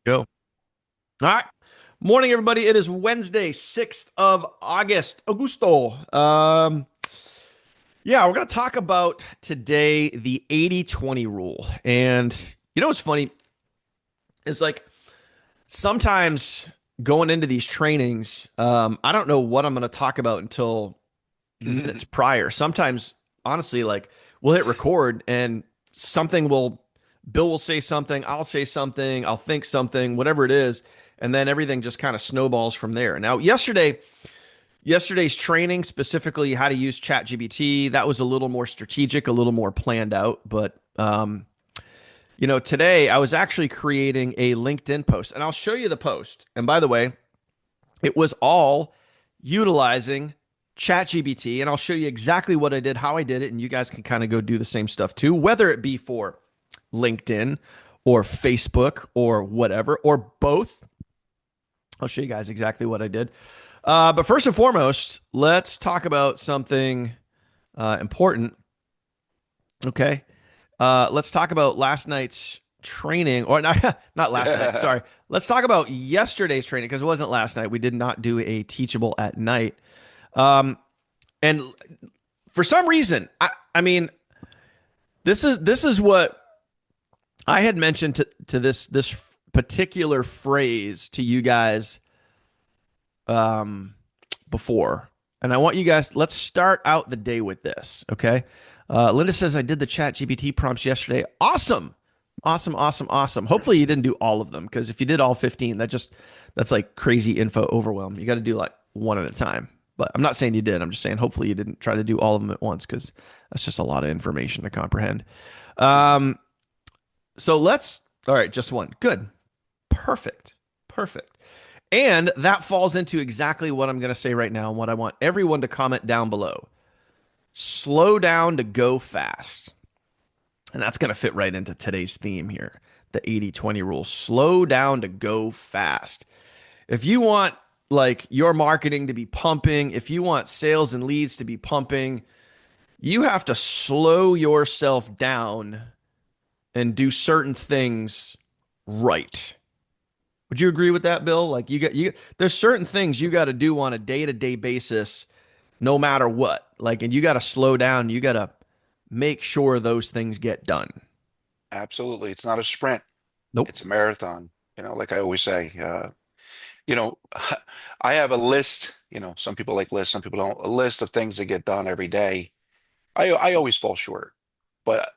Go. All right. Morning, everybody. It is Wednesday, 6th of August. Augusto. Yeah, we're going to talk about today the 80-20 rule. And you know what's funny? It's like sometimes going into these trainings, I don't know what I'm going to talk about until minutes prior. Sometimes, honestly, like we'll hit record and something will, Bill will say something, I'll say something, I'll think something, whatever it is, and then everything just kind of snowballs from there. Now, yesterday's training, specifically how to use ChatGPT, that was a little more strategic, a little more planned out. But today I was actually creating a LinkedIn post, and I'll show you the post. And by the way, it was all utilizing ChatGPT, and I'll show you exactly what I did, how I did it, and you guys can kind of go do the same stuff too, whether it be for LinkedIn or Facebook or whatever, or both. I'll show you guys exactly what I did. But first and foremost, let's talk about something important. Okay. Let's talk about last night's training, or not last night. Sorry. Let's talk about yesterday's training because it wasn't last night. We did not do a teachable at night. And for some reason, I mean, this is what I had mentioned to this particular phrase to you guys before, and I want you guys. Let's start out the day with this, okay? Linda says I did the Chat GPT prompts yesterday. Awesome, awesome, awesome, awesome. Hopefully you didn't do all of them because if you did all 15, that's like crazy info overwhelm. You got to do like one at a time. But I'm not saying you did. I'm just saying hopefully you didn't try to do all of them at once because that's just a lot of information to comprehend. Um, so all right, just one. Good. Perfect. Perfect. And that falls into exactly what I'm going to say right now and what I want everyone to comment down below. Slow down to go fast. And that's going to fit right into today's theme here, the 80-20 rule. Slow down to go fast. If you want like your marketing to be pumping, if you want sales and leads to be pumping, you have to slow yourself down and do certain things right. Would you agree with that, Bill? Like there's certain things you got to do on a day-to-day basis no matter what. Like, and you got to slow down, you got to make sure those things get done. Absolutely. It's not a sprint. Nope. It's a marathon. Like I always say, you know, I have a list, some people like lists, some people don't, a list of things to get done every day. I always fall short, but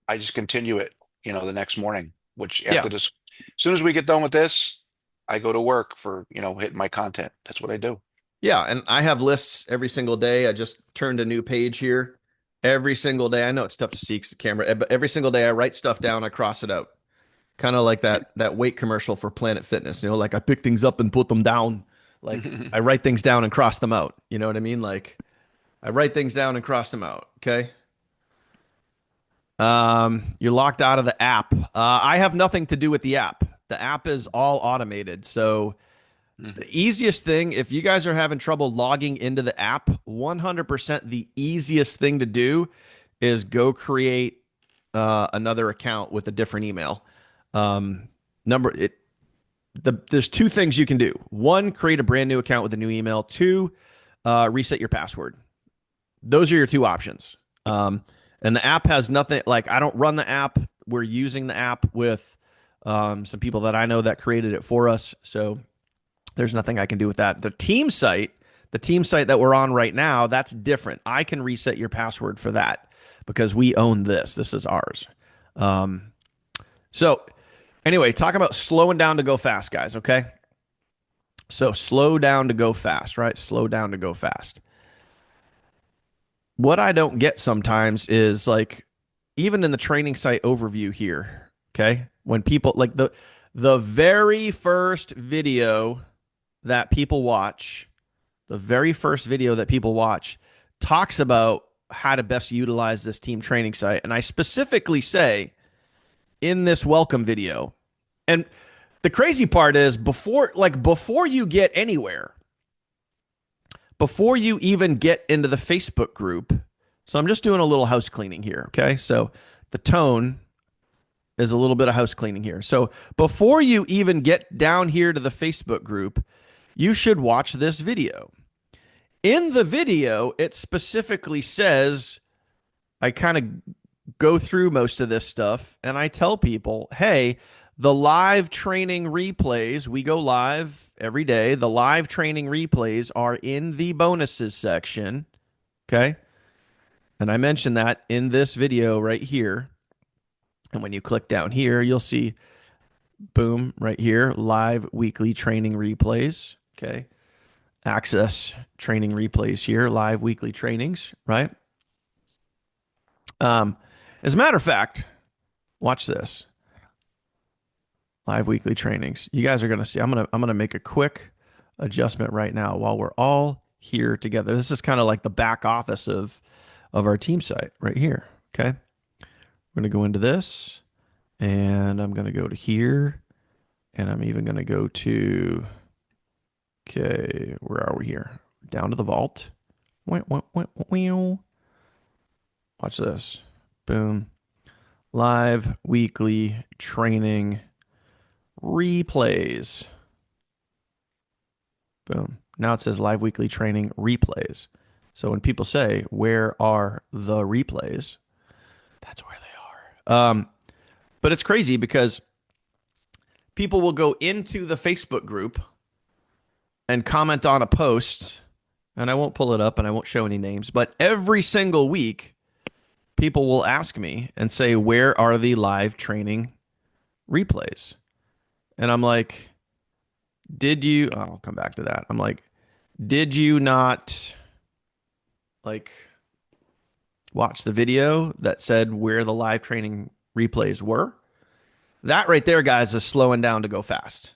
I just continue it, the next morning, which Yeah. after this, as soon as we get done with this, I go to work for, hitting my content. That's what I do. Yeah, and I have lists every single day. I just turned a new page here. Every single day, I know it's tough to see because the camera, but every single day I write stuff down, I cross it out. Kind of like that weight commercial for Planet Fitness, like I pick things up and put them down. Like I write things down and cross them out. You know what I mean? Like I write things down and cross them out. Okay. You're locked out of the app. I have nothing to do with the app. The app is all automated. So the easiest thing, if you guys are having trouble logging into the app, 100% the easiest thing to do is go create another account with a different email. Um, number it there's two things you can do. One, create a brand new account with a new email. Two, reset your password. Those are your two options. And the app has nothing, like I don't run the app. We're using the app with some people that I know that created it for us. So there's nothing I can do with that. The team site that we're on right now, that's different. I can reset your password for that because we own this. This is ours. So anyway, talk about slowing down to go fast, guys. Okay. So slow down to go fast, right? Slow down to go fast. What I don't get sometimes is like, even in the training site overview here, okay, when people like the very first video that people watch, the very first video that people watch talks about how to best utilize this team training site. And I specifically say in this welcome video, and the crazy part is before you get anywhere, before you even get into the Facebook group. So I'm just doing a little house cleaning here. Okay. So the tone is a little bit of house cleaning here. So before you even get down here to the Facebook group, you should watch this video. In the video, it specifically says, I kind of go through most of this stuff and I tell people, hey, the live training replays, we go live every day. The live training replays are in the bonuses section. Okay. And I mentioned that in this video right here. And when you click down here, you'll see, boom, right here, live weekly training replays. Okay. Access training replays here, live weekly trainings, right? Um, as a matter of fact, watch this. Live weekly trainings. You guys are going to see. I'm going to make a quick adjustment right now while we're all here together. This is kind of like the back office of our team site right here, okay? We're going to go into this and I'm going to go to here and I'm even going to go to, okay, where are we here? Down to the vault. Watch this. Boom. Live weekly training replays. Boom. Now it says live weekly training replays. So when people say, where are the replays? That's where they are. But it's crazy because people will go into the Facebook group and comment on a post, and I won't pull it up and I won't show any names, but every single week, people will ask me and say, where are the live training replays? And I'm like, I'll come back to that. I'm like, did you not like watch the video that said where the live training replays were? That right there, guys, is slowing down to go fast.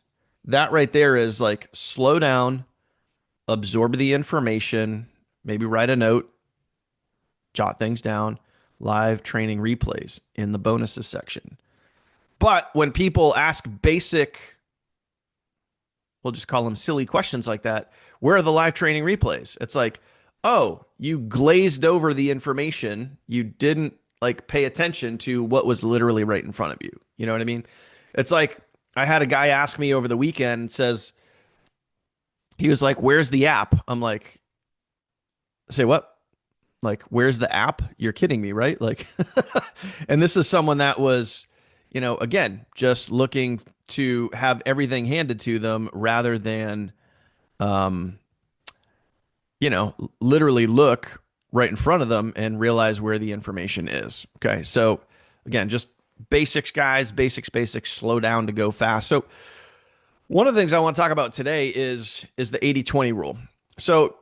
That right there is like slow down, absorb the information, maybe write a note, jot things down, live training replays in the bonuses section. But when people ask basic, we'll just call them silly questions like that, where are the live training replays? It's like, oh, you glazed over the information. You didn't like pay attention to what was literally right in front of you. You know what I mean? It's like I had a guy ask me over the weekend, says, he was like, where's the app? I'm like, say what? Like, where's the app? You're kidding me, right? Like, and this is someone that was, again, just looking to have everything handed to them rather than, um, literally look right in front of them and realize where the information is. Okay. So again, just basics, guys, basics, slow down to go fast. So one of the things I want to talk about today is the 80-20 rule. So,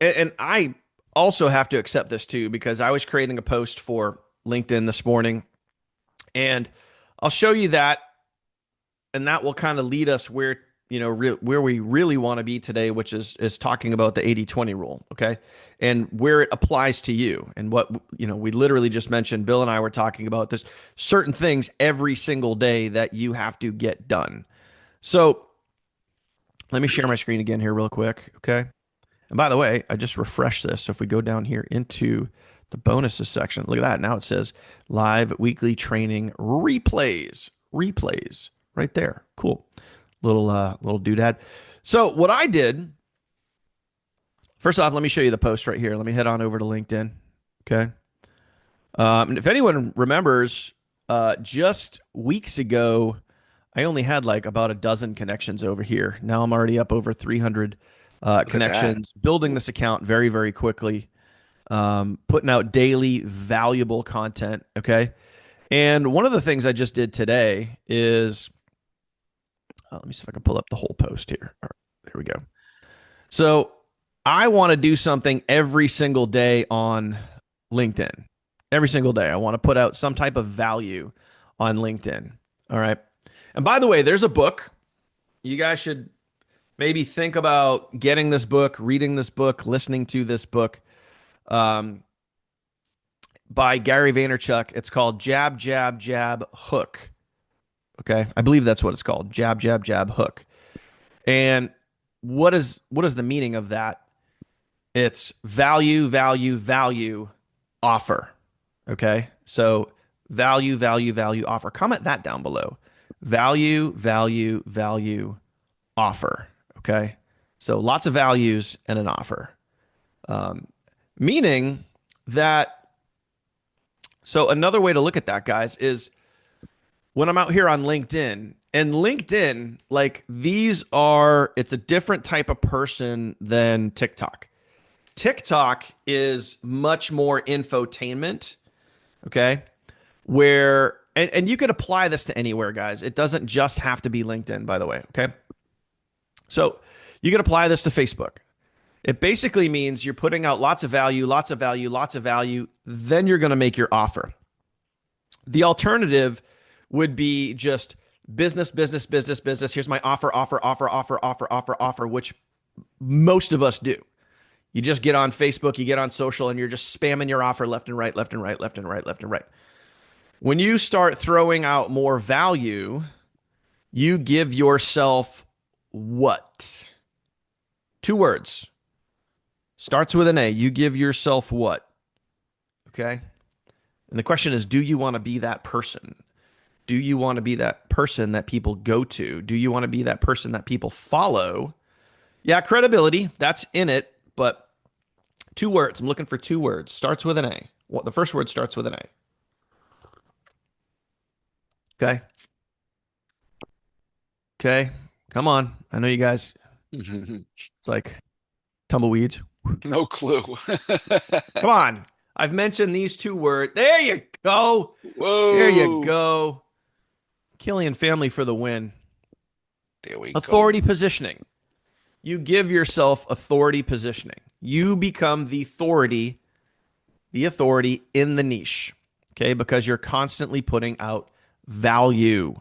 and I also have to accept this too, because I was creating a post for LinkedIn this morning and I'll show you that. And that will kind of lead us where, where we really want to be today, which is talking about the 80-20 rule. Okay. And where it applies to you and what, we literally just mentioned, Bill and I were talking about this certain things every single day that you have to get done. So let me share my screen again here real quick. Okay. And by the way, I just refreshed this. So if we go down here into the bonuses section, look at that. Now it says live weekly training replays right there. Cool. Little doodad. So what I did, first off, let me show you the post right here. Let me head on over to LinkedIn. Okay. And if anyone remembers, just weeks ago, I only had like about a dozen connections over here. Now I'm already up over 300 connections, building this account very, very quickly, putting out daily valuable content. Okay. And one of the things I just did today is, let me see if I can pull up the whole post here. All right, there we go. So I want to do something every single day on LinkedIn. Every single day. I want to put out some type of value on LinkedIn. All right. And by the way, there's a book. You guys should maybe think about getting this book, reading this book, listening to this book by Gary Vaynerchuk. It's called Jab, Jab, Jab, Hook. Okay. I believe that's what it's called. Jab, jab, jab, hook. And what is the meaning of that? It's value, value, value, offer. Okay. So Value, value, value, offer. Comment that down below. Value, value, value, offer. Okay. So lots of values and an offer. Meaning that, so another way to look at that, guys, is when I'm out here on LinkedIn, and LinkedIn, like these are, it's a different type of person than TikTok. TikTok is much more infotainment, okay? And you could apply this to anywhere, guys. It doesn't just have to be LinkedIn, by the way, okay? So you can apply this to Facebook. It basically means you're putting out lots of value, lots of value, lots of value. Then you're going to make your offer. The alternative would be just business, business, business, business. Here's my offer, offer, offer, offer, offer, offer, offer, which most of us do. You just get on Facebook, you get on social, and you're just spamming your offer left and right, left and right, left and right, left and right. When you start throwing out more value, you give yourself what? Two words. Starts with an A. You give yourself what? Okay. And the question is, do you want to be that person? Do you want to be that person that people go to? Do you want to be that person that people follow? Yeah, credibility, that's in it, but two words. I'm looking for two words. Starts with an A. Well, the first word starts with an A. Okay. Okay. Come on. I know you guys, it's like tumbleweeds. No clue. Come on. I've mentioned these two words. There you go. There you Whoa. go. Killian family for the win. There we go. Authority positioning. You give yourself authority positioning. You become the authority in the niche. Okay, because you're constantly putting out value.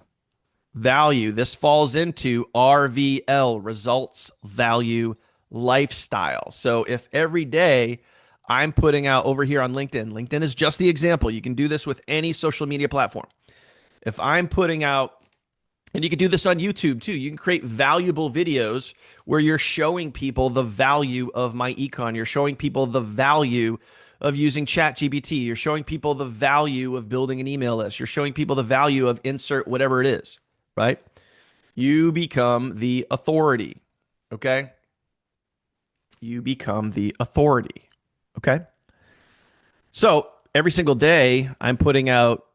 Value. This falls into RVL, results, value, lifestyle. So if every day I'm putting out over here on LinkedIn, LinkedIn is just the example. You can do this with any social media platform. If I'm putting out, and you can do this on YouTube too. You can create valuable videos where you're showing people the value of my econ. You're showing people the value of using ChatGPT. You're showing people the value of building an email list. You're showing people the value of insert whatever it is, right? You become the authority, okay? You become the authority, okay? So every single day, I'm putting out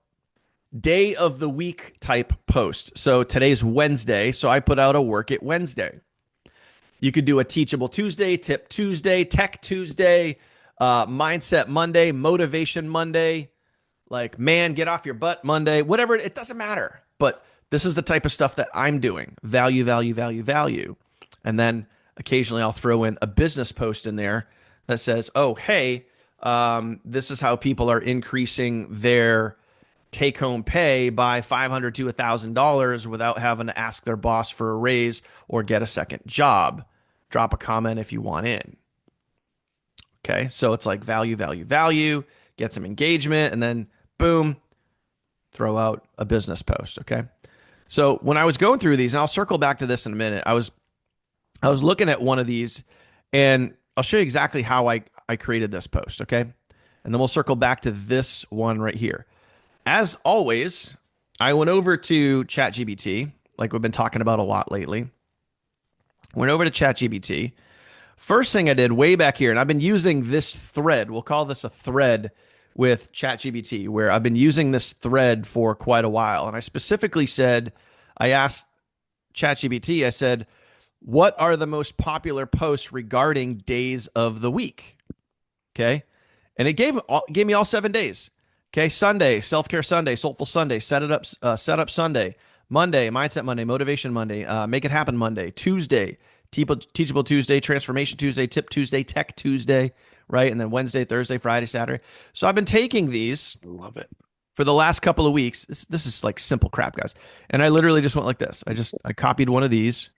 day of the week type post. So today's Wednesday, so I put out a work it Wednesday. You could do a teachable Tuesday, tip Tuesday, tech Tuesday, mindset Monday, motivation Monday, like man, get off your butt Monday, whatever. It doesn't matter. But this is the type of stuff that I'm doing. Value, value, value, value. And then occasionally I'll throw in a business post in there that says, oh, hey, this is how people are increasing their take home pay by $500 to $1,000 without having to ask their boss for a raise or get a second job. Drop a comment if you want in. Okay. So it's like value, value, value, get some engagement, and then boom, throw out a business post. Okay. So when I was going through these, and I'll circle back to this in a minute, I was looking at one of these, and I'll show you exactly how I created this post. Okay. And then we'll circle back to this one right here. As always, I went over to ChatGPT, like we've been talking about a lot lately. Went over to ChatGPT. First thing I did way back here, and I've been using this thread, we'll call this a thread with ChatGPT, where I've been using this thread for quite a while. And I specifically said, I asked ChatGPT, I said, what are the most popular posts regarding days of the week? Okay. And it gave me all 7 days. Okay, Sunday, self-care Sunday, soulful Sunday, set up Sunday, Monday, mindset Monday, motivation Monday, make it happen Monday, Tuesday, teachable Tuesday, transformation Tuesday, tip Tuesday, tech Tuesday, right? And then Wednesday, Thursday, Friday, Saturday. So I've been taking these Love it. for the last couple of weeks. This is like simple crap, guys. And I literally just went like this. I copied one of these,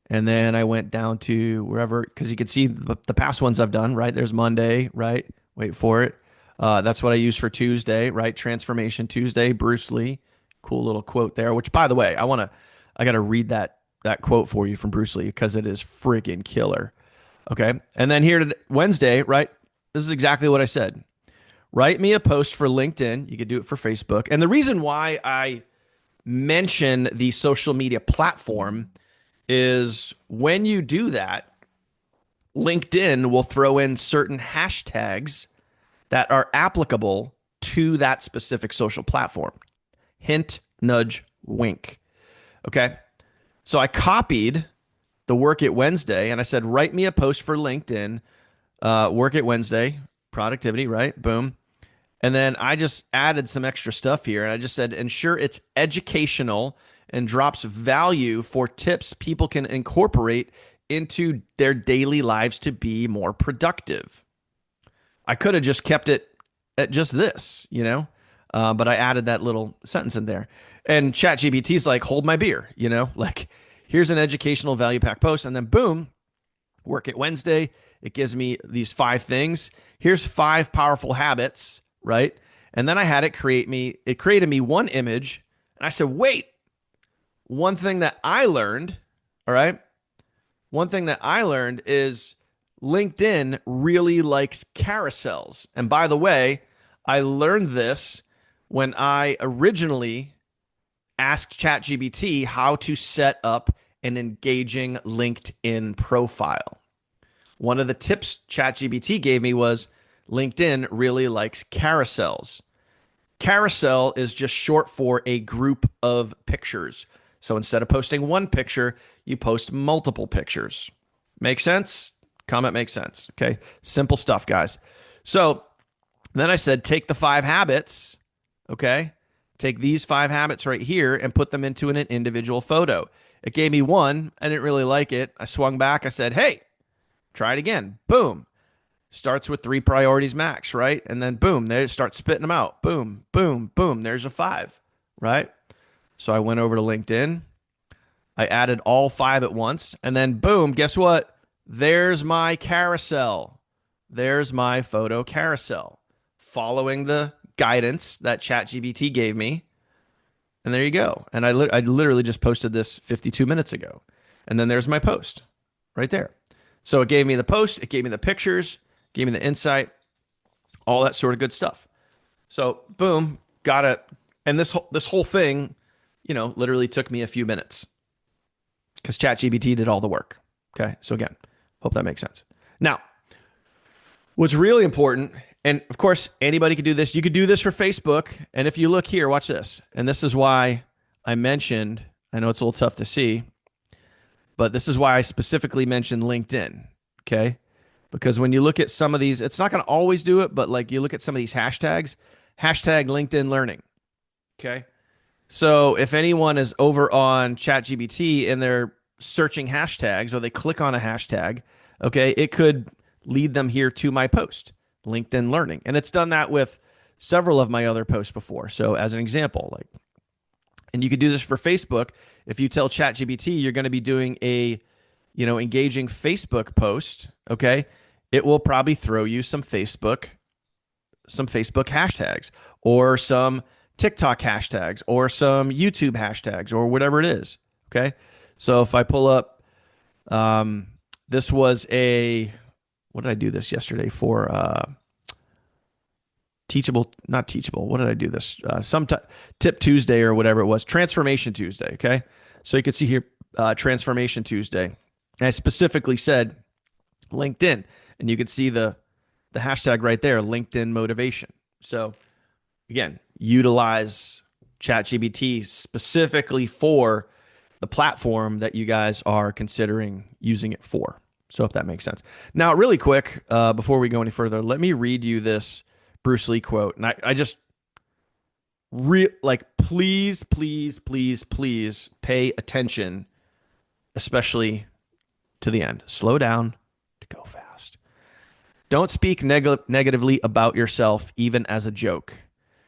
and then I went down to wherever, because you can see the past ones I've done, right? There's Monday, right? Wait for it. That's what I use for Tuesday, right? Transformation Tuesday, Bruce Lee. Cool little quote there, which by the way, I got to read that quote for you from Bruce Lee because it is freaking killer. Okay. And then here to Wednesday, right? This is exactly what I said. Write me a post for LinkedIn. You could do it for Facebook. And the reason why I mention the social media platform is when you do that, LinkedIn will throw in certain hashtags that are applicable to that specific social platform. Hint, nudge, wink. Okay. So I copied the Work It Wednesday and I said, write me a post for LinkedIn, Work It Wednesday, productivity, right? Boom. And then I just added some extra stuff here. And I just said, ensure it's educational and drops value for tips people can incorporate into their daily lives to be more productive. I could have just kept it at just this, but I added that little sentence in there. And ChatGPT is like, hold my beer, like here's an educational value pack post. And then boom, Work It Wednesday. It gives me these 5 things. Here's 5 powerful habits, right? And then I had it created me one image. And I said, wait, one thing that I learned, all right? One thing that I learned is LinkedIn really likes carousels. And by the way, I learned this when I originally asked ChatGPT how to set up an engaging LinkedIn profile. One of the tips ChatGPT gave me was LinkedIn really likes carousels. Carousel is just short for a group of pictures. So instead of posting one picture, you post multiple pictures. Make sense? Comment makes sense. Okay. Simple stuff, guys. So then I said, take the 5 habits. Okay. Take these 5 habits right here and put them into an individual photo. It gave me one. I didn't really like it. I swung back. I said, hey, try it again. Boom. Starts with 3 priorities max, right? And then boom, they start spitting them out. Boom, boom, boom. There's a 5, right? So I went over to LinkedIn. I added all 5 at once. And then boom, guess what? There's my carousel. There's my photo carousel following the guidance that ChatGPT gave me. And there you go. And I literally just posted this 52 minutes ago. And then there's my post right there. So it gave me the post, it gave me the pictures, gave me the insight, all that sort of good stuff. So boom, got it. And this whole thing, literally took me a few minutes because ChatGPT did all the work. Okay. So again, hope that makes sense. Now, what's really important, and of course, anybody could do this. You could do this for Facebook. And if you look here, watch this. And this is why I mentioned, I know it's a little tough to see, but this is why I specifically mentioned LinkedIn. Okay. Because when you look at some of these, it's not going to always do it, but like you look at some of these hashtags, hashtag LinkedIn Learning. Okay. So if anyone is over on ChatGPT and they're searching hashtags or they click on a hashtag, okay, it could lead them here to my post, LinkedIn Learning. And it's done that with several of my other posts before. So as an example, and you could do this for Facebook. If you tell ChatGPT you're going to be doing a, engaging Facebook post, okay, it will probably throw you some Facebook hashtags or some TikTok hashtags or some YouTube hashtags or whatever it is. Okay. So if I pull up, this was what did I do this yesterday for? Not teachable. What did I do this? Tip Tuesday or whatever it was. Transformation Tuesday. Okay. So you can see here, Transformation Tuesday. And I specifically said LinkedIn, and you can see the hashtag right there, LinkedIn motivation. So again, utilize ChatGPT specifically for the platform that you guys are considering using it for. So if that makes sense. Now, really quick, before we go any further, let me read you this Bruce Lee quote. And I just please, please, please, please pay attention, especially to the end. Slow down to go fast. Don't speak negatively about yourself, even as a joke.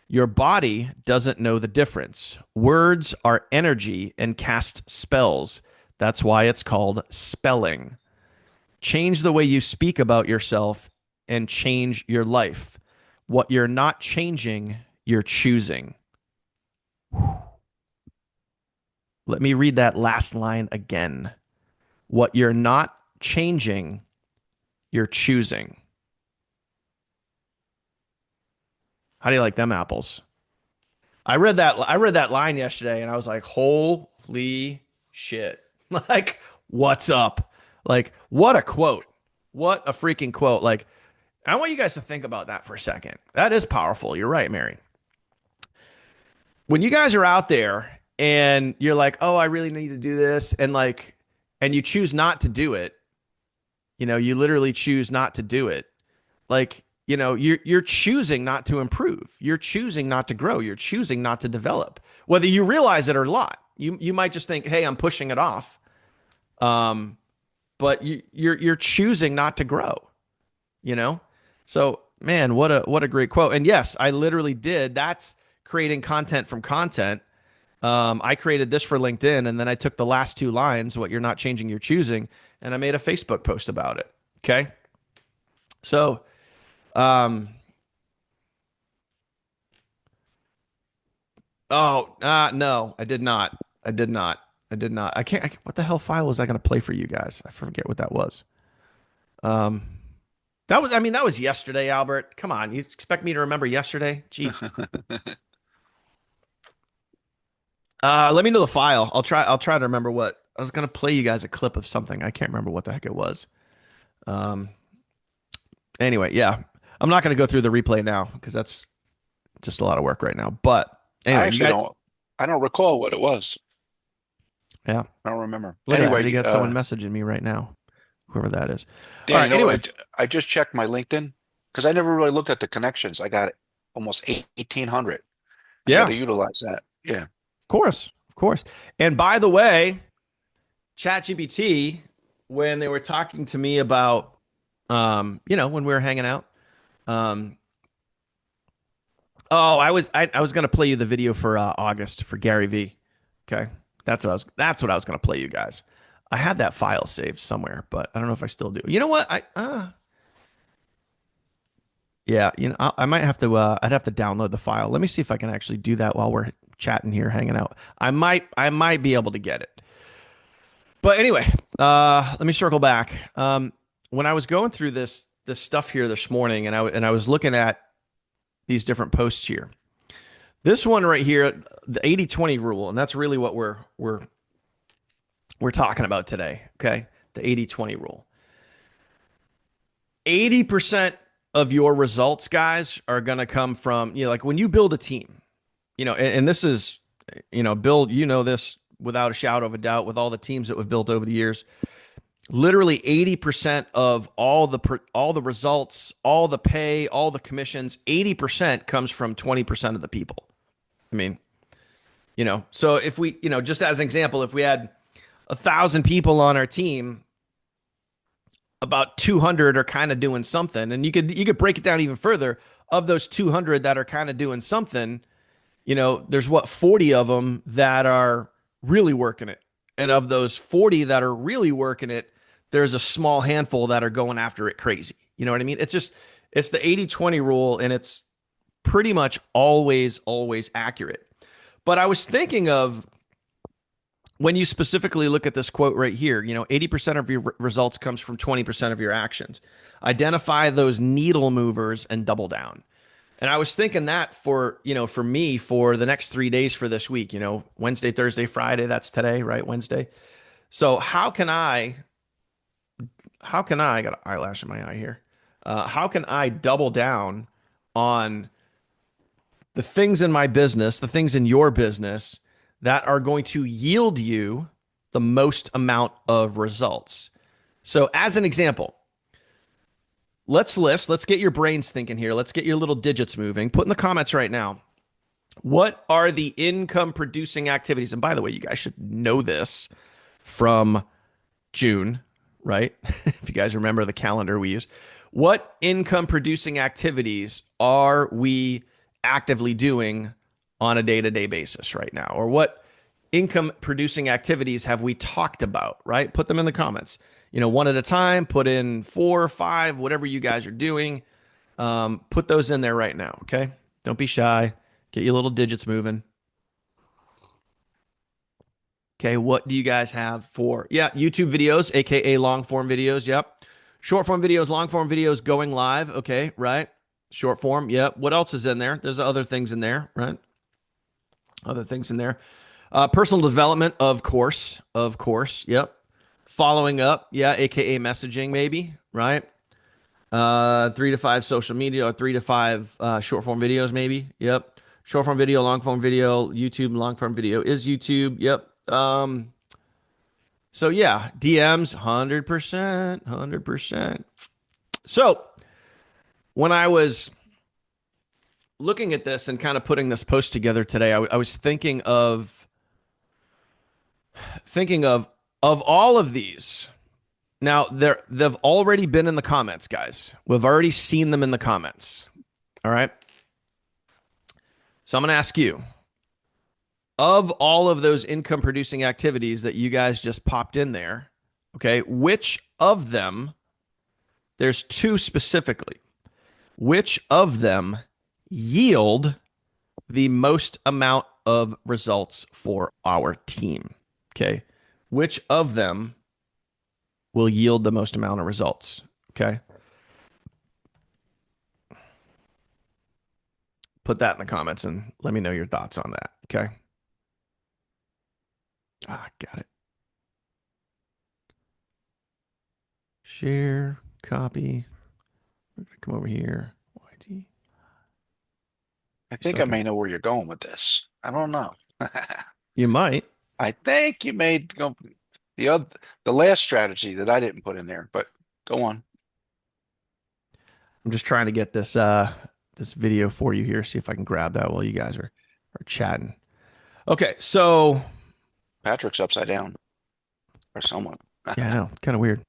Your body doesn't know the difference. Words are energy and cast spells. That's why it's called spelling. Change the way you speak about yourself and change your life. What you're not changing, you're choosing. Let me read that last line again. What you're not changing, you're choosing. How do you like them apples? I read that line yesterday and I was like, holy shit. Like, what's up? Like, what a quote. What a freaking quote. Like, I want you guys to think about that for a second. That is powerful. You're right, Mary. When you guys are out there and you're like, oh, I really need to do this, and like, and you choose not to do it, you literally choose not to do it. Like, you're choosing not to improve. You're choosing not to grow. You're choosing not to develop. Whether you realize it or not. You might just think, hey, I'm pushing it off. Um, but you're choosing not to grow, you know? So, man, what a great quote. And yes, I literally did. That's creating content from content. I created this for LinkedIn, and then I took the last two lines, what you're not changing, you're choosing, and I made a Facebook post about it. Okay. So, um, oh, no, I did not. I did not. I did not. What the hell file was I going to play for you guys? I forget what that was. Um, that was yesterday, Albert. Come on. You expect me to remember yesterday? Jeez. Let me know the file. I'll try to remember what I was going to play you guys a clip of something. I can't remember what the heck it was. Um, anyway, yeah. I'm not going to go through the replay now because that's just a lot of work right now. But I anyway, you actually guys, don't. I don't recall what it was. yeah. I don't remember. Look at that. I already Anyway, got someone messaging me right now, whoever that is. All Dan, right. you know what? Anyway, I just checked my LinkedIn because I never really looked at the connections. I got almost 1,800. I got yeah, to utilize that. Yeah. of course, of course. And by the way, ChatGPT, when they were talking to me about, when we were hanging out, um, oh, I was gonna play you the video for August for Gary V. Okay, that's what I was gonna play you guys. I had that file saved somewhere, but I don't know if I still do. You know what? Yeah, I might have to. I'd have to download the file. Let me see if I can actually do that while we're chatting here, hanging out. I might be able to get it. But anyway, let me circle back. When I was going through this stuff here this morning, and I was looking at these different posts here. This one right here, the 80-20 rule, and that's really what we're talking about today, okay? The 80-20 rule. 80% of your results, guys, are going to come from, like when you build a team, and this is, Bill, this without a shadow of a doubt with all the teams that we've built over the years. Literally 80% of all the results, all the pay, all the commissions, 80% comes from 20% of the people. I mean, so if we, just as an example, if we had 1,000 people on our team, about 200 are kind of doing something, and you could break it down even further. Of those 200 that are kind of doing something, there's 40 of them that are really working it, and of those 40 that are really working it, there's a small handful that are going after it crazy. You know what I mean? It's the 80-20 rule, and it's pretty much always accurate. But I was thinking of when you specifically look at this quote right here, 80% of your results comes from 20% of your actions. Identify those needle movers and double down. And I was thinking that for me, for the next 3 days for this week, Wednesday, Thursday, Friday, that's today, right? Wednesday. So I got an eyelash in my eye here. How can I double down on the things in my business, the things in your business that are going to yield you the most amount of results? So, as an example, let's get your brains thinking here. Let's get your little digits moving. Put in the comments right now. What are the income producing activities? And by the way, you guys should know this from June, right? If you guys remember the calendar we use. What income producing activities are we actively doing on a day-to-day basis right now? Or what income producing activities have we talked about, right? Put them in the comments. One at a time, put in 4 or 5, whatever you guys are doing. Put those in there right now, okay? Don't be shy. Get your little digits moving. Okay, what do you guys have for, YouTube videos, aka long form videos? Yep. Short form videos, long form videos going live. Okay, right. Short form. Yep. What else is in there? There's other things in there, right? Other things in there. Personal development, of course. Of course. Yep. Following up. Yeah. AKA messaging, maybe, right? 3 to 5 social media or 3 to 5 short form videos, maybe. Yep. Short form video, long form video, YouTube, long form video is YouTube. Yep. So yeah, DMs, 100%, 100%. So when I was looking at this and kind of putting this post together today, I was thinking of all of these. Now they've already been in the comments, guys. We've already seen them in the comments. All right. So I'm going to ask you, of all of those income producing activities that you guys just popped in there, okay, which of them, there's two specifically, which of them yield the most amount of results for our team? Okay. Which of them will yield the most amount of results? Okay. Put that in the comments and let me know your thoughts on that. Okay. Got it. Share, copy. Come over here. YT. I think I Second. may know where you're going with this. I don't know. You might. I think you made go the other the last strategy that I didn't put in there, but go on. I'm just trying to get this video for you here. See if I can grab that while you guys are chatting. Okay, so Patrick's upside down or someone. yeah, I know, kind of weird.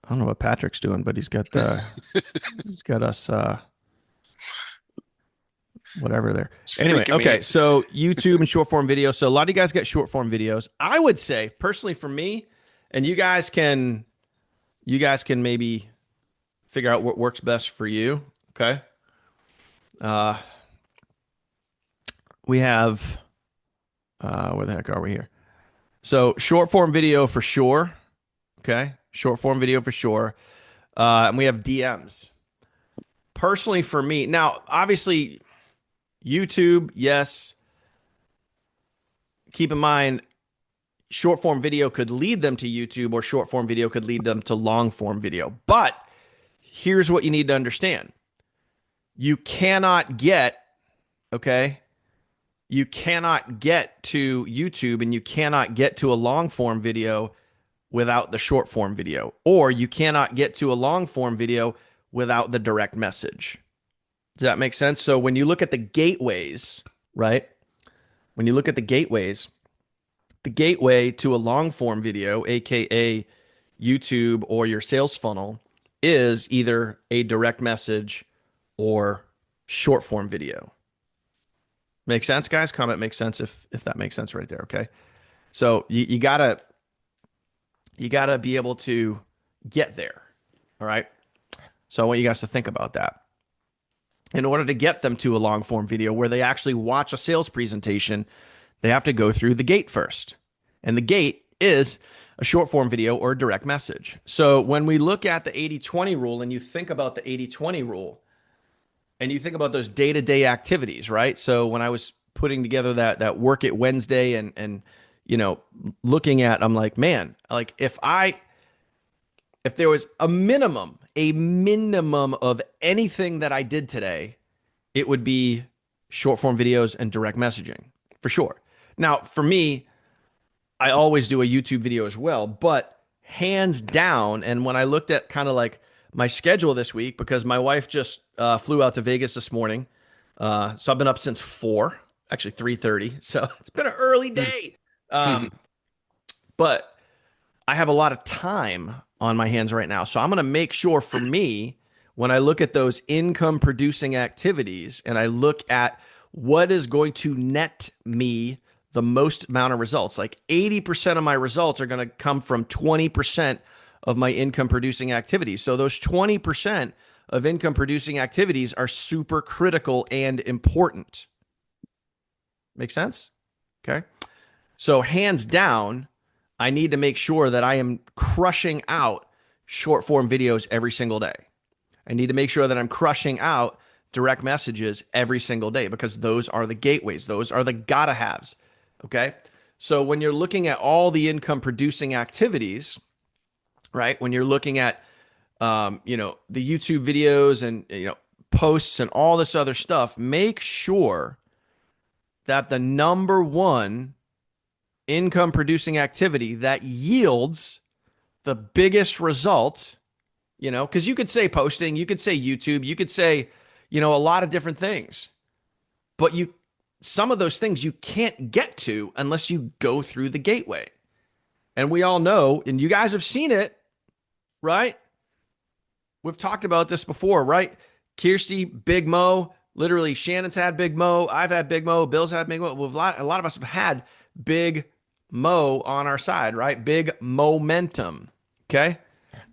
I don't know what Patrick's doing, but he's got us whatever there. It's Anyway, freaking me. okay, so YouTube and short form video. So a lot of you guys get short form videos. I would say personally for me, and you guys can maybe figure out what works best for you. Okay. Uh, we have where the heck are we here? So short form video for sure. Okay. Short form video for sure. And we have DMs. Personally, for me, now obviously YouTube, yes. Keep in mind, short form video could lead them to YouTube, or short form video could lead them to long form video. But here's what you need to understand: you cannot get, okay, you cannot get to YouTube and you cannot get to a long form video without the short form video, or you cannot get to a long form video without the direct message. Does that make sense? So when you look at the gateways, right? When you look at the gateway to a long form video, aka YouTube or your sales funnel, is either a direct message or short form video. Make sense, guys? Comment makes sense if that makes sense right there. Okay. So you gotta be able to get there. All right. So I want you guys to think about that. In order to get them to a long form video where they actually watch a sales presentation, they have to go through the gate first. And the gate is a short form video or a direct message. So when we look at the 80-20 rule and you think about the 80-20 rule and you think about those day-to-day activities, right? So when I was putting together that work it Wednesday and looking at, I'm like, man, like if there was a minimum of anything that I did today, it would be short form videos and direct messaging for sure. Now, for me, I always do a YouTube video as well, but hands down, and when I looked at kind of like my schedule this week, because my wife just flew out to Vegas this morning, so I've been up since 4, actually 3:30, so it's been an early day. But I have a lot of time on my hands right now. So I'm going to make sure for me, when I look at those income producing activities and I look at what is going to net me the most amount of results, like 80% of my results are going to come from 20% of my income producing activities. So those 20% of income producing activities are super critical and important. Make sense? Okay. So hands down, I need to make sure that I am crushing out short form videos every single day. I need to make sure that I'm crushing out direct messages every single day because those are the gateways. Those are the gotta haves. Okay. So when you're looking at all the income producing activities, right? When you're looking at, the YouTube videos and, posts and all this other stuff, make sure that the number one income producing activity that yields the biggest result, because you could say posting, you could say YouTube, you could say, a lot of different things, but some of those things you can't get to unless you go through the gateway. And we all know, and you guys have seen it, right? We've talked about this before, right? Kirsty, Big Mo, literally Shannon's had Big Mo. I've had Big Mo. Bill's had Big Mo. A lot of us have had Big Mo on our side, right? Big momentum. Okay.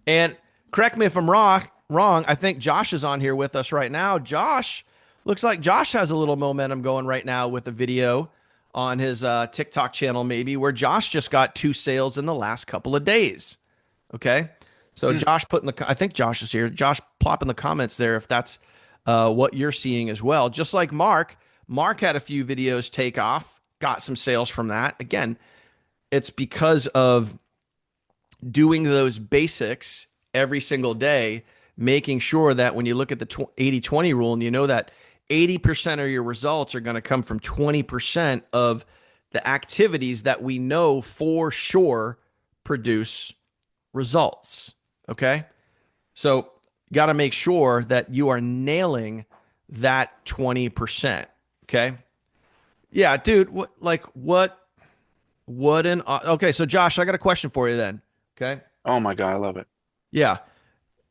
And correct me if I'm wrong. I think Josh is on here with us right now. Josh, looks like Josh has a little momentum going right now with a video on his TikTok channel, maybe, where Josh just got 2 sales in the last couple of days. Okay. So Hmm. Josh I think Josh is here. Josh, plop in the comments there if that's what you're seeing as well. Just like Mark, Mark had a few videos take off, got some sales from that. Again, it's because of doing those basics every single day, making sure that when you look at the 80-20 rule and you know that 80% of your results are going to come from 20% of the activities that we know for sure produce results. Okay. So, got to make sure that you are nailing that 20%. Okay. Yeah, dude. Okay. So, Josh, I got a question for you then. Okay. Oh my God, I love it. Yeah.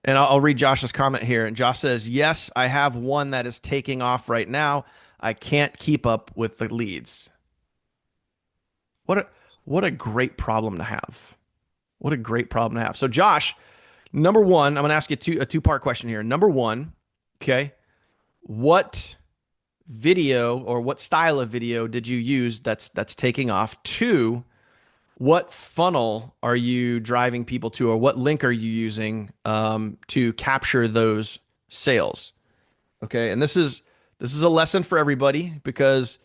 And I'll read Josh's comment here. And Josh says, yes, I have one that is taking off right now. I can't keep up with the leads. What a, what a great problem to have. What a great problem to have. So, Josh, number one, I'm going to ask you a two-part question here. Number one, okay, what video or what style of video did you use that's taking off? Two, what funnel are you driving people to, or what link are you using to capture those sales? Okay, and this is a lesson for everybody because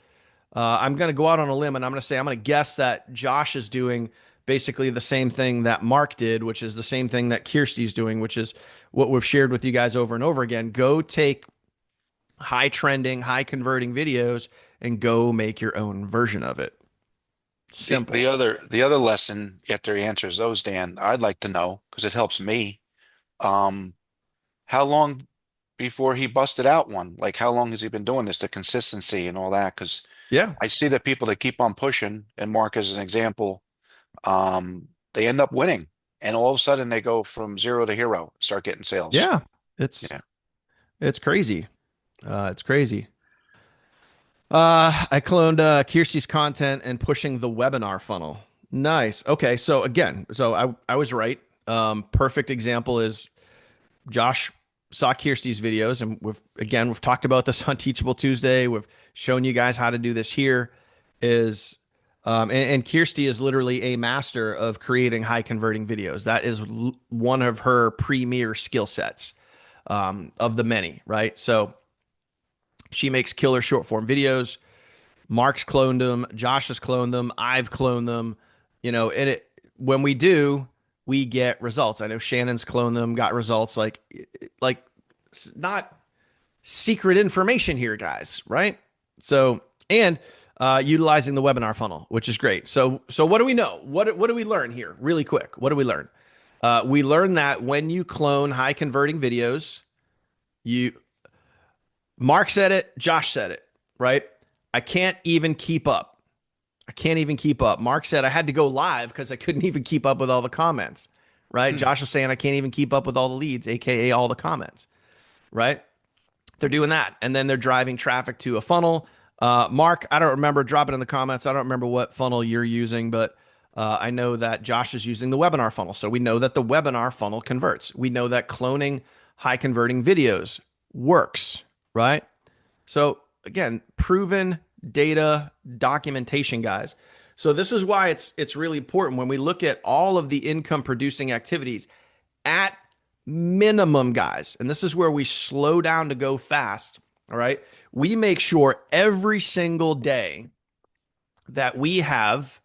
I'm going to go out on a limb and I'm going to guess that Josh is doing basically the same thing that Mark did, which is the same thing that Kirsty's doing, which is what we've shared with you guys over and over again. Go take high trending, high converting videos and go make your own version of it. The Simple. the other the other lesson after he answers those, Dan, I'd like to know because it helps me. Um, how long before he busted out one? Like how long has he been doing this? The consistency and all that? Because Yeah. I see that people that keep on pushing, and Mark as an example, they end up winning, and all of a sudden they go from zero to hero, start getting sales. Yeah. It's Yeah. it's crazy. It's crazy. I cloned Kirsty's content and pushing the webinar funnel. Nice. Okay. So again, I was right. Perfect example is Josh saw Kirsty's videos, and we've talked about this on Teachable Tuesday. We've shown you guys how to do this here. Is and Kirsty is literally a master of creating high converting videos. That is one of her premier skill sets of the many, right? So she makes killer short form videos. Mark's cloned them. Josh has cloned them. I've cloned them. And when we do, we get results. I know Shannon's cloned them, got results. Like not secret information here, guys. Right? So, and utilizing the webinar funnel, which is great. So what do we know? What do we learn here? Really quick. What do we learn? We learn that when you clone high converting videos, you Mark said it, Josh said it, right? I can't even keep up. I can't even keep up. Mark said I had to go live because I couldn't even keep up with all the comments, right? Hmm. Josh is saying I can't even keep up with all the leads, aka all the comments, right? They're doing that, and then they're driving traffic to a funnel. Mark, I don't remember. Drop it in the comments. I don't remember what funnel you're using, but I know that Josh is using the webinar funnel, so we know that the webinar funnel converts. We know that cloning high converting videos works, right? So again, proven data documentation, guys. So this is why it's really important when we look at all of the income producing activities. At minimum, guys, and this is where we slow down to go fast. All right. We make sure every single day that we have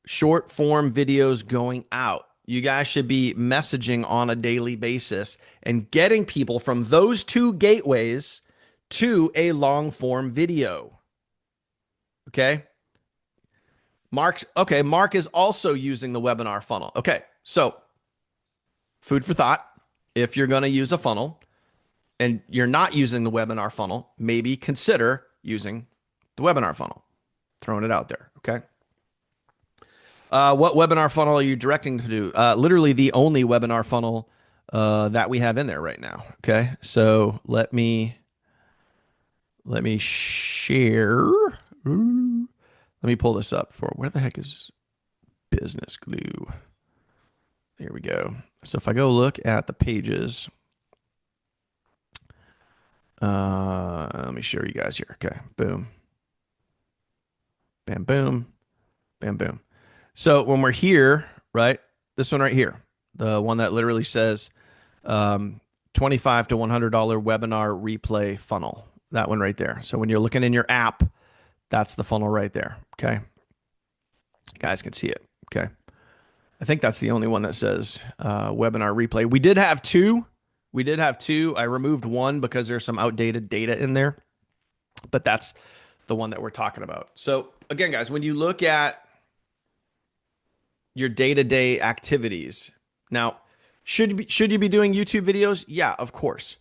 short form videos going out. You guys should be messaging on a daily basis and getting people from those two gateways to a long form video. Okay. Mark is also using the webinar funnel. Okay. So, food for thought. If you're going to use a funnel and you're not using the webinar funnel, maybe consider using the webinar funnel. Throwing it out there. Okay. What webinar funnel are you directing to do? Literally the only webinar funnel that we have in there right now. Okay, so let me share. Let me pull this up for where the heck is business glue? There we go. So if I go look at the pages, let me show you guys here. Okay, boom, bam, boom, bam, boom. So when we're here, right, this one right here, the one that literally says 25 to $100 webinar replay funnel, that one right there. So when you're looking in your app, that's the funnel right there. Okay. You guys can see it. Okay. I think that's the only one that says webinar replay. We did have two. I removed one because there's some outdated data in there, but that's the one that we're talking about. So again, guys, when you look at your day-to-day activities. Now, should you be doing YouTube videos? Yeah, of course.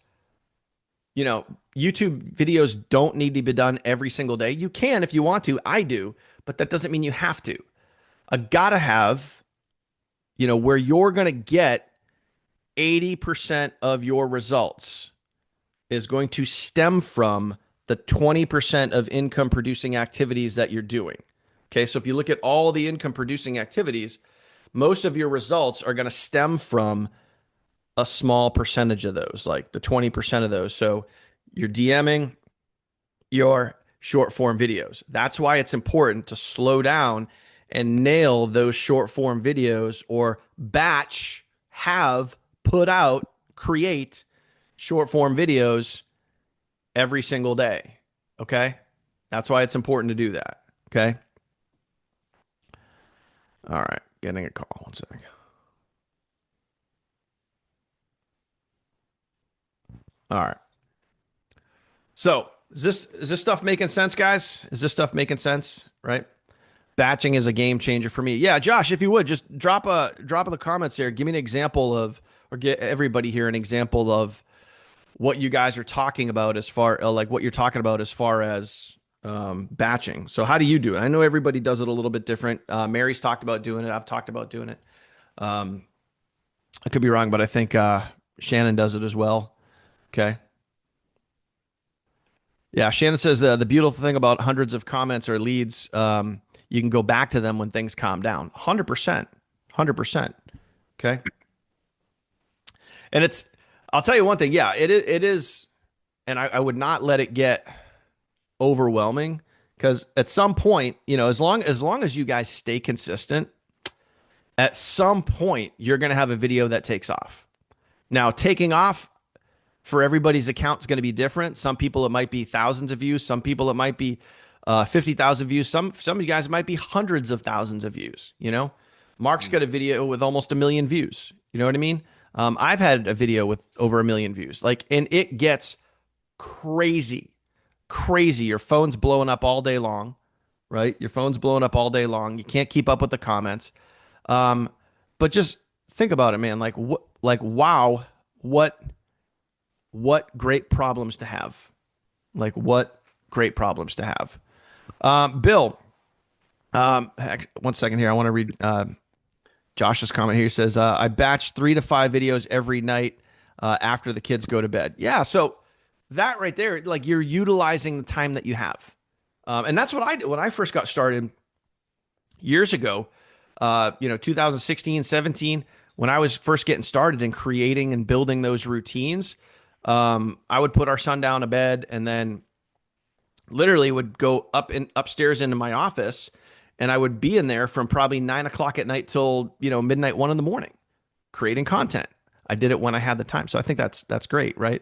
You know, YouTube videos don't need to be done every single day. You can if you want to. I do, but that doesn't mean you have to. I gotta have, where you're going to get 80% of your results is going to stem from the 20% of income producing activities that you're doing. Okay, so if you look at all the income producing activities, most of your results are going to stem from a small percentage of those, like the 20% of those. So you're DMing, your short form videos. That's why it's important to slow down and nail those short form videos or batch, put out, create short form videos every single day. Okay. That's why it's important to do that. Okay. All right. Getting a call. One sec. All right. So is this stuff making sense, guys? Is this stuff making sense? Right? Batching is a game changer for me. Yeah, Josh, if you would just drop in the comments here. Give me an example of, or get everybody here an example of what you guys are talking about as far like what you're talking about as far as batching. So how do you do it? I know everybody does it a little bit different. Mary's talked about doing it. I've talked about doing it. Um, I could be wrong, but I think Shannon does it as well. Okay. Yeah, Shannon says the beautiful thing about hundreds of comments or leads, you can go back to them when things calm down. 100%. 100%. Okay. And I'll tell you one thing. Yeah, it is. And I would not let it get overwhelming because at some point, as long as you guys stay consistent, at some point, you're going to have a video that takes off. Now, taking off for everybody's account is going to be different. Some people it might be thousands of views. Some people it might be 50,000 views. Some of you guys might be hundreds of thousands of views. Mark's got a video with almost 1 million views. You know what I mean? I've had a video with over 1 million views. And it gets crazy, crazy. Your phone's blowing up all day long, right? Your phone's blowing up all day long. You can't keep up with the comments. But just think about it, man. Wow, what great problems to have. What great problems to have. Bill, 1 second here. I want to read Josh's comment here. He says, I batch 3 to 5 videos every night after the kids go to bed. Yeah, so that right there, you're utilizing the time that you have. And that's what I did when I first got started years ago, 2016, 17, when I was first getting started and creating and building those routines. I would put our son down to bed and then literally would go upstairs into my office, and I would be in there from probably 9 o'clock at night till midnight, 1 in the morning. creating content. I did it when I had the time. So I think that's great, right?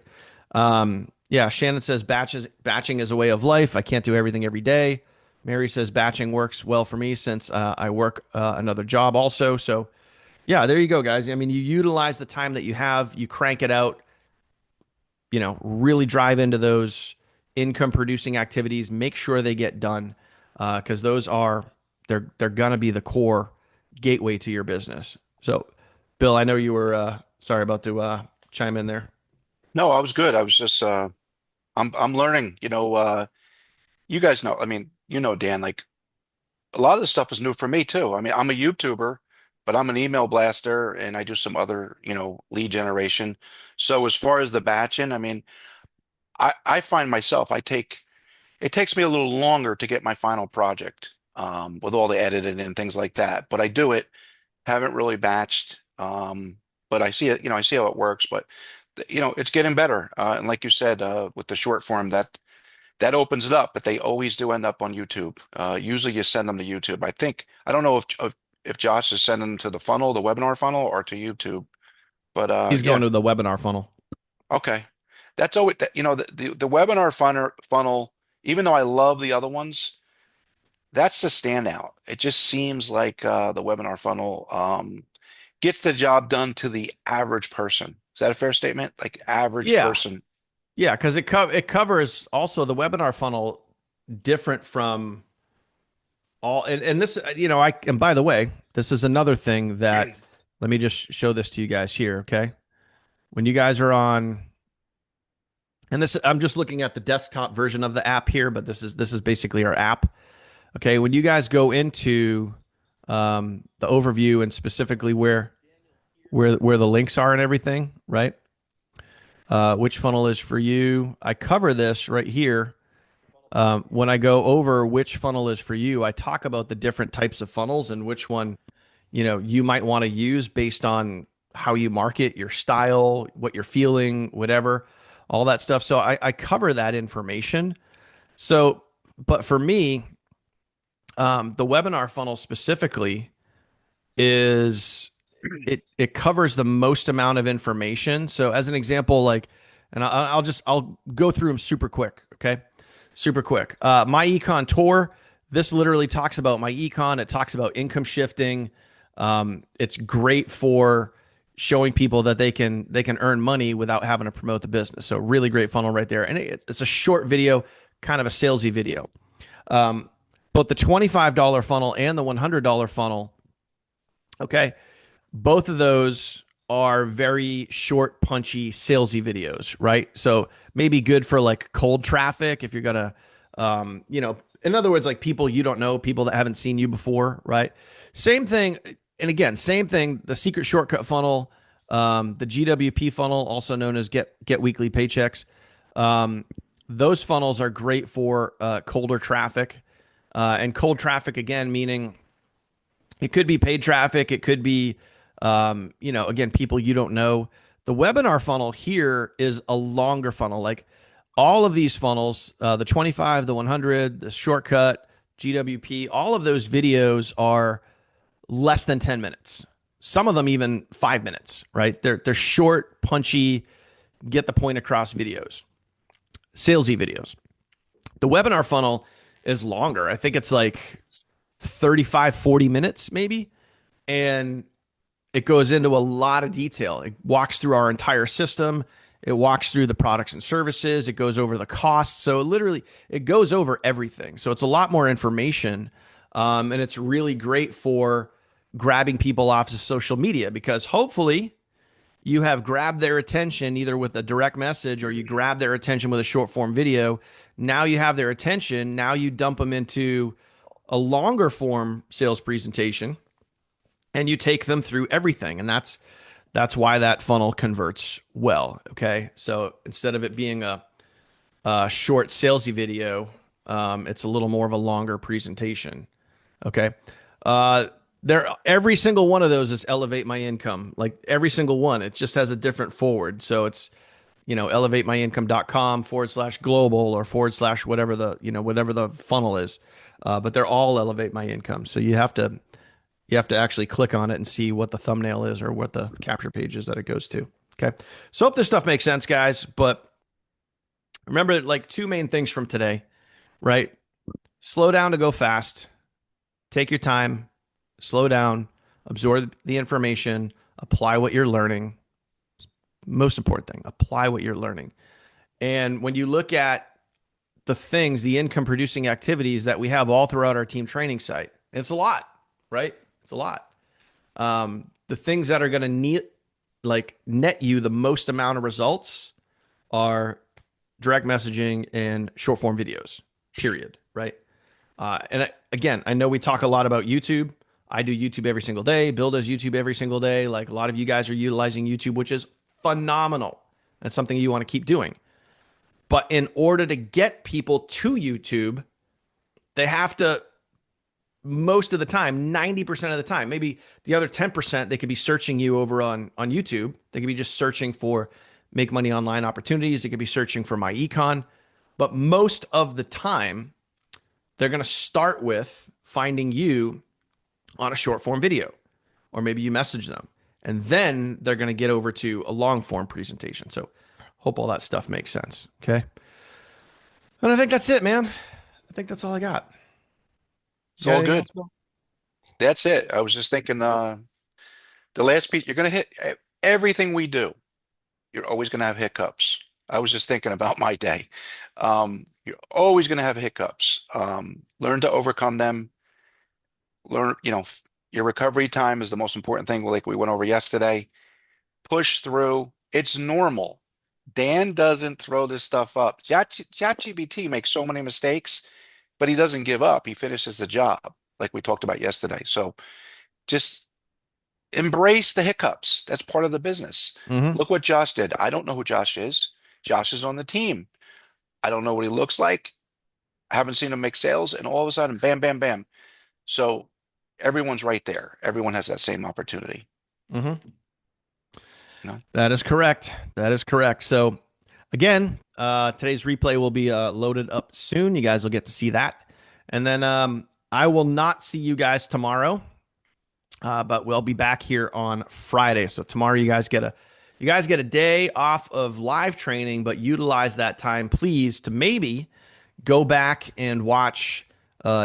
Yeah, Shannon says batching is a way of life. I can't do everything every day. Mary says batching works well for me since I work another job also. So yeah, there you go, guys. I mean, you utilize the time that you have, you crank it out, really drive into those income producing activities, make sure they get done because those are they're gonna be the core gateway to your business. So, Bill, I know you were sorry about to chime in there. No, I was good. I was just I'm learning, you guys know, I mean, Dan, like a lot of this stuff is new for me too. I mean, I'm a YouTuber, but I'm an email blaster and I do some other, lead generation. So as far as the batching, I mean, I find myself, it takes me a little longer to get my final project, with all the editing and things like that. But I do it, haven't really batched. But I see it, I see how it works, but it's getting better. And like you said, with the short form, that opens it up, but they always do end up on YouTube. Usually you send them to YouTube. I don't know if Josh is sending them to the funnel, the webinar funnel, or to YouTube. But He's yeah, going to the webinar funnel. okay. That's always the webinar funnel, even though I love the other ones, that's the standout. It just seems like the webinar funnel gets the job done to the average person. Is that a fair statement? Like average Yeah, person. yeah, because it covers also the webinar funnel different from all and this I and by the way, this is another thing that let me just show this to you guys here, okay? When you guys are on and this I'm just looking at the desktop version of the app here, but this is basically our app. Okay, when you guys go into the overview and specifically where the links are and everything, right? Which funnel is for you? I cover this right here. When I go over which funnel is for you, I talk about the different types of funnels and which one you might want to use based on how you market, your style, what you're feeling, whatever, all that stuff. So I cover that information. So, but for me, the webinar funnel specifically is it covers the most amount of information. So as an example, like, and I'll go through them super quick. Okay, super quick. My econ tour. This literally talks about my econ. It talks about income shifting. It's great for showing people that they can earn money without having to promote the business. So really great funnel right there. And it's a short video, kind of a salesy video. Both the $25 funnel and the $100 funnel. Okay, both of those are very short, punchy, salesy videos, right? So maybe good for like cold traffic if you're gonna, in other words, like people you don't know, people that haven't seen you before, right? Same thing, and again, same thing. The secret shortcut funnel, the GWP funnel, also known as get weekly paychecks. Um, those funnels are great for colder traffic, and cold traffic again meaning it could be paid traffic. It could be, again, people you don't know. The webinar funnel here is a longer funnel. Like all of these funnels, the 25, the 100, the shortcut, GWP, all of those videos are less than 10 minutes. Some of them even 5 minutes, right? They're short, punchy, get the point across videos, salesy videos. The webinar funnel is longer. I think it's like 35, 40 minutes maybe. And it goes into a lot of detail. It walks through our entire system. It walks through the products and services. It goes over the costs. So literally, it goes over everything. So it's a lot more information, and it's really great for grabbing people off of social media because hopefully you have grabbed their attention either with a direct message or you grab their attention with a short form video. Now you have their attention. Now you dump them into a longer form sales presentation and you take them through everything. And that's why that funnel converts well. Okay. So instead of it being a short salesy video, it's a little more of a longer presentation. Okay. Every single one of those is elevate my income. Like every single one, it just has a different forward. So it's, elevatemyincome.com/global or / whatever the funnel is. But they're all elevate my income. So you have to You have to actually click on it and see what the thumbnail is or what the capture page is that it goes to. Okay. So hope this stuff makes sense, guys. But remember, like, two main things from today, right? Slow down to go fast. Take your time, slow down, absorb the information, apply what you're learning. Most important thing, apply what you're learning. And when you look at the things, the income producing activities that we have all throughout our team training site, it's a lot, right? It's a lot. The things that are going to need, like, net you the most amount of results are direct messaging and short form videos, period, right? Again, I know we talk a lot about YouTube. I do YouTube every single day. Bill does YouTube every single day. Like, a lot of you guys are utilizing YouTube, which is phenomenal. That's something you want to keep doing. But in order to get people to YouTube, they have to, most of the time, 90% of the time, maybe the other 10%, they could be searching you over on YouTube. They could be just searching for make money online opportunities. They could be searching for my econ. But most of the time, they're going to start with finding you on a short form video, or maybe you message them, and then they're going to get over to a long form presentation. So hope all that stuff makes sense. Okay. And I think that's it, man. I think that's all I got. It's You got all anything good. else, Bill? That's it. I was just thinking, the last piece, you're going to hit everything we do. You're always going to have hiccups. I was just thinking about my day. You're always going to have hiccups. Learn to overcome them. Learn, your recovery time is the most important thing, like we went over yesterday. Push through. It's normal. Dan doesn't throw this stuff up. ChatGPT makes so many mistakes, but he doesn't give up. He finishes the job, like we talked about yesterday. So just embrace the hiccups. That's part of the business. Mm-hmm. Look what Josh did. I don't know who Josh is. Josh is on the team. I don't know what he looks like. I haven't seen him make sales, and all of a sudden, bam, bam, bam. So everyone's right there. Everyone has that same opportunity. Mm-hmm. You know? That is correct. That is correct. So again, today's replay will be loaded up soon. You guys will get to see that. And then I will not see you guys tomorrow. But we'll be back here on Friday. So tomorrow you guys get a day off of live training, but utilize that time, please, to maybe go back and watch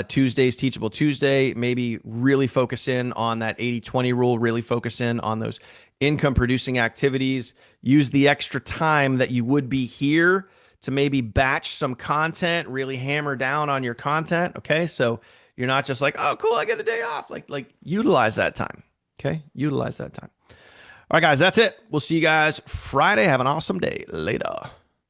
Tuesday's Teachable Tuesday. Maybe really focus in on that 80-20 rule, really focus in on those income producing activities. Use the extra time that you would be here to maybe batch some content, really hammer down on your content. Okay. So you're not just like, oh, cool, I get a day off. Like utilize that time. Okay. Utilize that time. All right, guys, that's it. We'll see you guys Friday. Have an awesome day. Later.